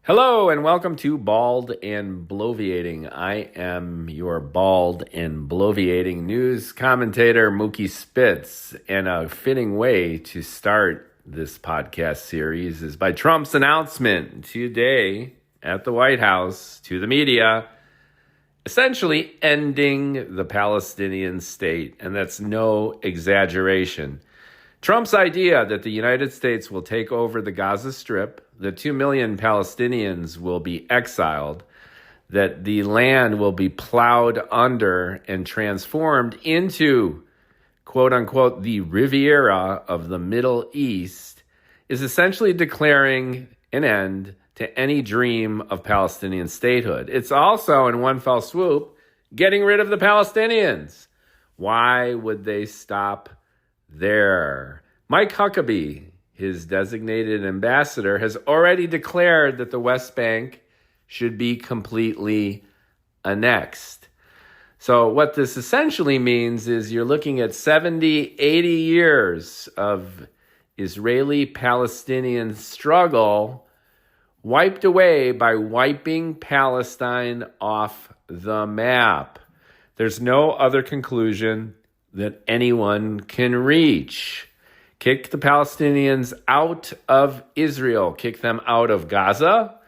Hello and welcome to Bald and Bloviating. I am your bald and bloviating news commentator, Mookie Spitz, and a fitting way to start this podcast series is by Trump's announcement today at the White House to the media, essentially ending the Palestinian state, and that's no exaggeration. Trump's idea that the United States will take over the Gaza Strip, that 2 million Palestinians will be exiled, that the land will be plowed under and transformed into, quote unquote, the Riviera of the Middle East, is essentially declaring an end to any dream of Palestinian statehood. It's also, in one fell swoop, getting rid of the Palestinians. Why would they stop there? Mike Huckabee, his designated ambassador, has already declared that the West Bank should be completely annexed. So what this essentially means is you're looking at 70, 80 years of Israeli-Palestinian struggle wiped away by wiping Palestine off the map. There's no other conclusion that anyone can reach. Kick the Palestinians out of Israel. Kick them out of Gaza.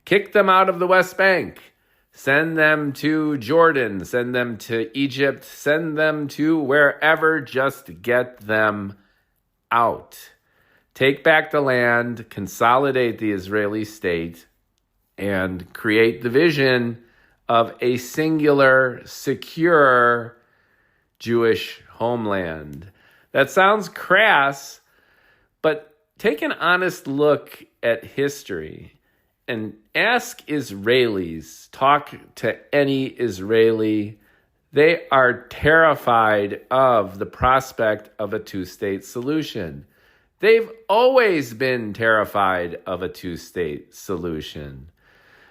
Kick them out of the West Bank. Send them to Jordan. Send them to Egypt. Send them to wherever. Just get them out. Take back the land. Consolidate the Israeli state. And create the vision of a singular, secure Jewish homeland. That sounds crass, but take an honest look at history and ask Israelis, talk to any Israeli. They are terrified of the prospect of a two-state solution. They've always been terrified of a two-state solution.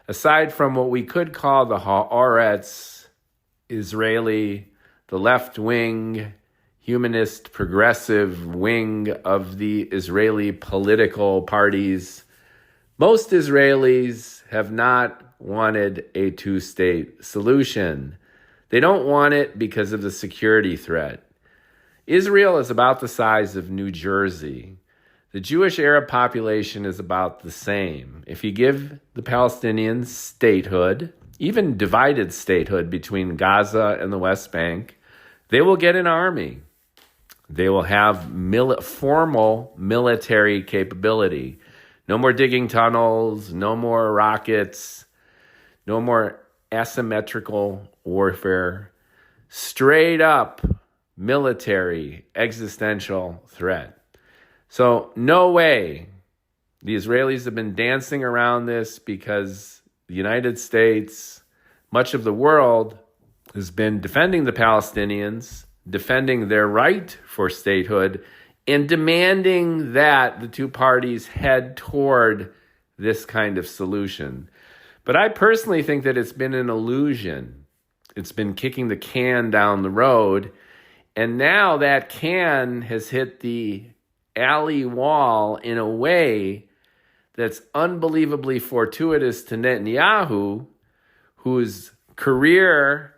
Aside from what we could call the Haaretz Israeli, the left-wing, humanist, progressive wing of the Israeli political parties, most Israelis have not wanted a two-state solution. They don't want it because of the security threat. Israel is about the size of New Jersey. The Jewish Arab population is about the same. If you give the Palestinians statehood, even divided statehood between Gaza and the West Bank, they will get an army. They will have formal military capability. No more digging tunnels, no more rockets, no more asymmetrical warfare. Straight up military existential threat. So no way. The Israelis have been dancing around this because the United States, much of the world, has been defending the Palestinians, defending their right for statehood, and demanding that the two parties head toward this kind of solution. But I personally think that it's been an illusion. It's been kicking the can down the road, and now that can has hit the alley wall in a way that's unbelievably fortuitous to Netanyahu, whose career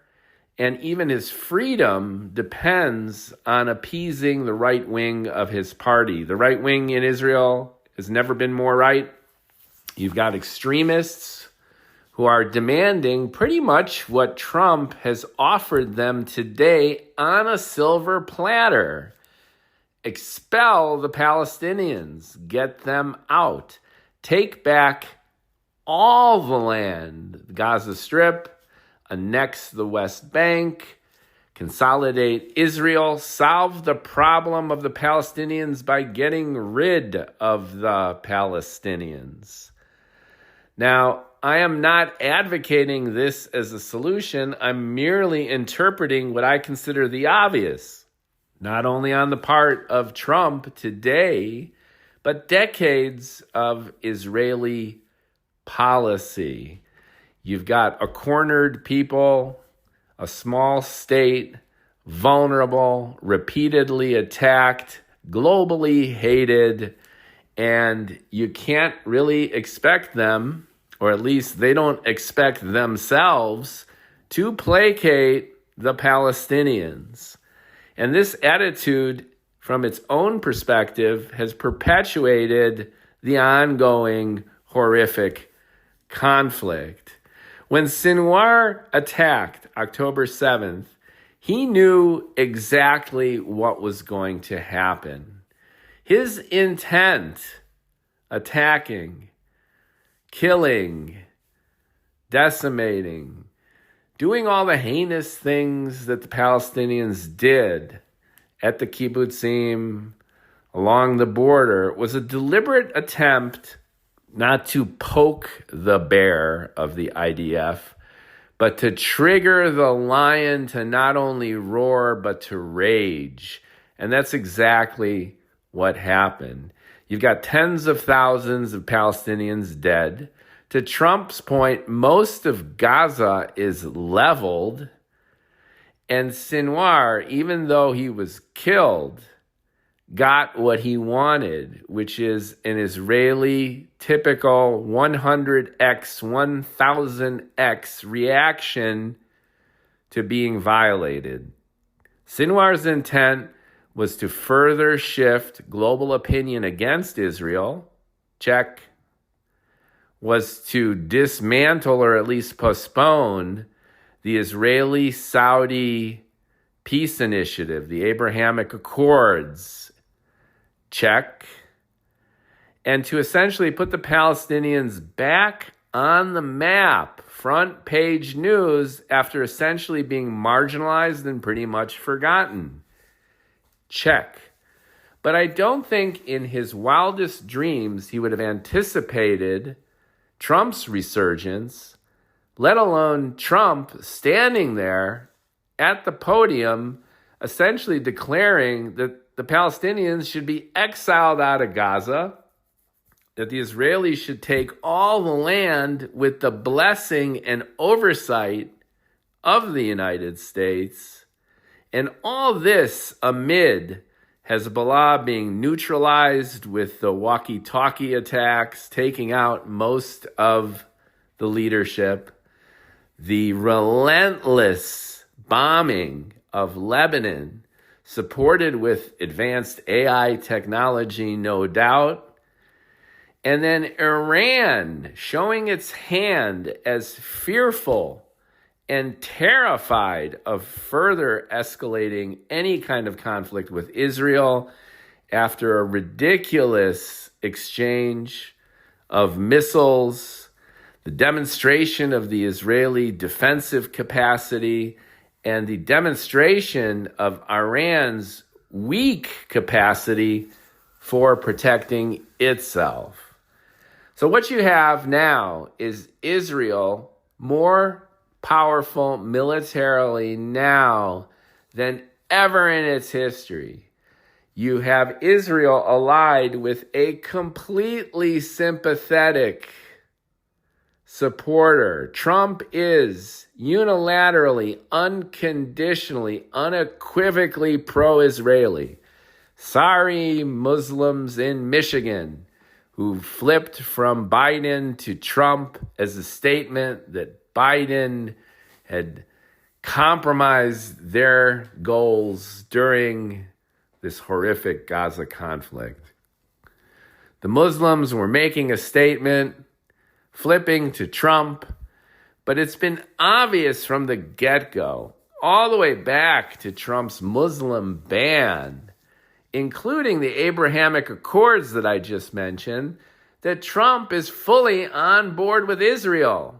and even his freedom depends on appeasing the right wing of his party. The right wing in Israel has never been more right. You've got extremists who are demanding pretty much what Trump has offered them today on a silver platter. Expel the Palestinians. Get them out. Take back all the land, the Gaza Strip, annex the West Bank, consolidate Israel, solve the problem of the Palestinians by getting rid of the Palestinians. Now, I am not advocating this as a solution. I'm merely interpreting what I consider the obvious, not only on the part of Trump today, but decades of Israeli policy. You've got a cornered people, a small state, vulnerable, repeatedly attacked, globally hated, and you can't really expect them or at least they don't expect themselves to placate the Palestinians. And this attitude, from its own perspective, has perpetuated the ongoing horrific conflict. When Sinwar attacked October 7th, he knew exactly what was going to happen. His intent, attacking, killing, decimating, doing all the heinous things that the Palestinians did at the kibbutzim, along the border, was a deliberate attempt not to poke the bear of the IDF, but to trigger the lion to not only roar, but to rage. And that's exactly what happened. You've got tens of thousands of Palestinians dead. To Trump's point, most of Gaza is leveled. And Sinwar, even though he was killed, got what he wanted, which is an Israeli typical 100x, 1000x reaction to being violated. Sinwar's intent was to further shift global opinion against Israel, check, was to dismantle or at least postpone the Israeli-Saudi peace initiative, the Abrahamic Accords, check, and to essentially put the Palestinians back on the map, front page news, after essentially being marginalized and pretty much forgotten. Check. But I don't think in his wildest dreams he would have anticipated Trump's resurgence, let alone Trump standing there at the podium, essentially declaring that the Palestinians should be exiled out of Gaza, that the Israelis should take all the land with the blessing and oversight of the United States. And all this amid Hezbollah being neutralized with the walkie-talkie attacks, taking out most of the leadership, the relentless bombing of Lebanon, supported with advanced AI technology, no doubt, and then Iran showing its hand as fearful and terrified of further escalating any kind of conflict with Israel after a ridiculous exchange of missiles, the demonstration of the Israeli defensive capacity, and the demonstration of Iran's weak capacity for protecting itself. So what you have now is Israel more powerful militarily now than ever in its history. You have Israel allied with a completely sympathetic supporter. Trump is unilaterally, unconditionally, unequivocally pro-Israeli. Sorry, Muslims in Michigan who flipped from Biden to Trump as a statement that Biden had compromised their goals during this horrific Gaza conflict. The Muslims were making a statement, flipping to Trump, but it's been obvious from the get-go, all the way back to Trump's Muslim ban, including the Abrahamic Accords that I just mentioned, that Trump is fully on board with Israel,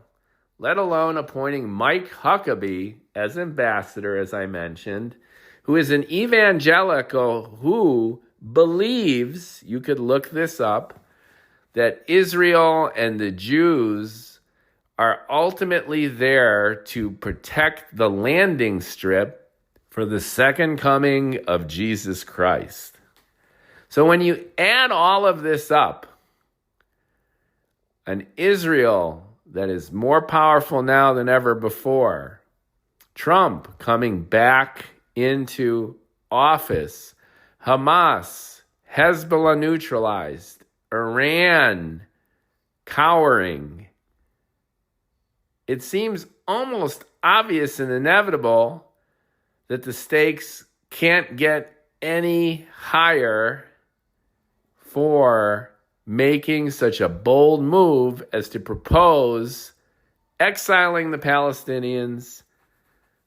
let alone appointing Mike Huckabee as ambassador, as I mentioned, who is an evangelical who believes, you could look this up, that Israel and the Jews are ultimately there to protect the landing strip for the second coming of Jesus Christ. So when you add all of this up, an Israel that is more powerful now than ever before, Trump coming back into office, Hamas, Hezbollah neutralized, Iran cowering, it seems almost obvious and inevitable that the stakes can't get any higher for making such a bold move as to propose exiling the Palestinians,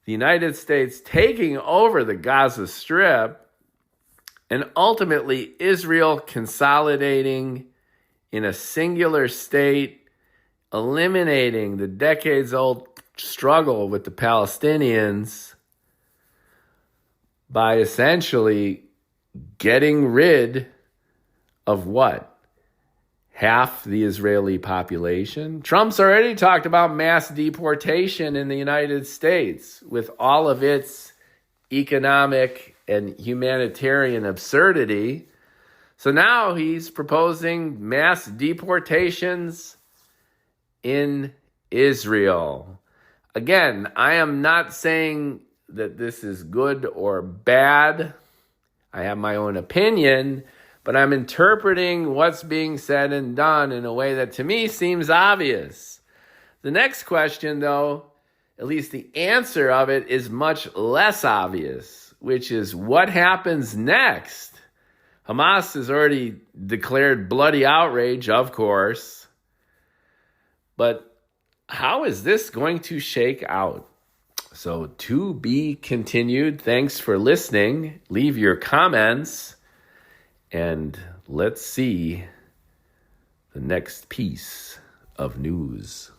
the United States taking over the Gaza Strip, and ultimately Israel consolidating in a singular state, eliminating the decades-old struggle with the Palestinians by essentially getting rid of what? Half the Israeli population. Trump's already talked about mass deportation in the United States with all of its economic and humanitarian absurdity. So now he's proposing mass deportations in Israel. Again, I am not saying that this is good or bad. I have my own opinion, but I'm interpreting what's being said and done in a way that to me seems obvious. The next question, though, at least the answer of it is much less obvious, which is what happens next? Hamas has already declared bloody outrage, of course. But how is this going to shake out? So to be continued. Thanks for listening. Leave your comments. And let's see the next piece of news.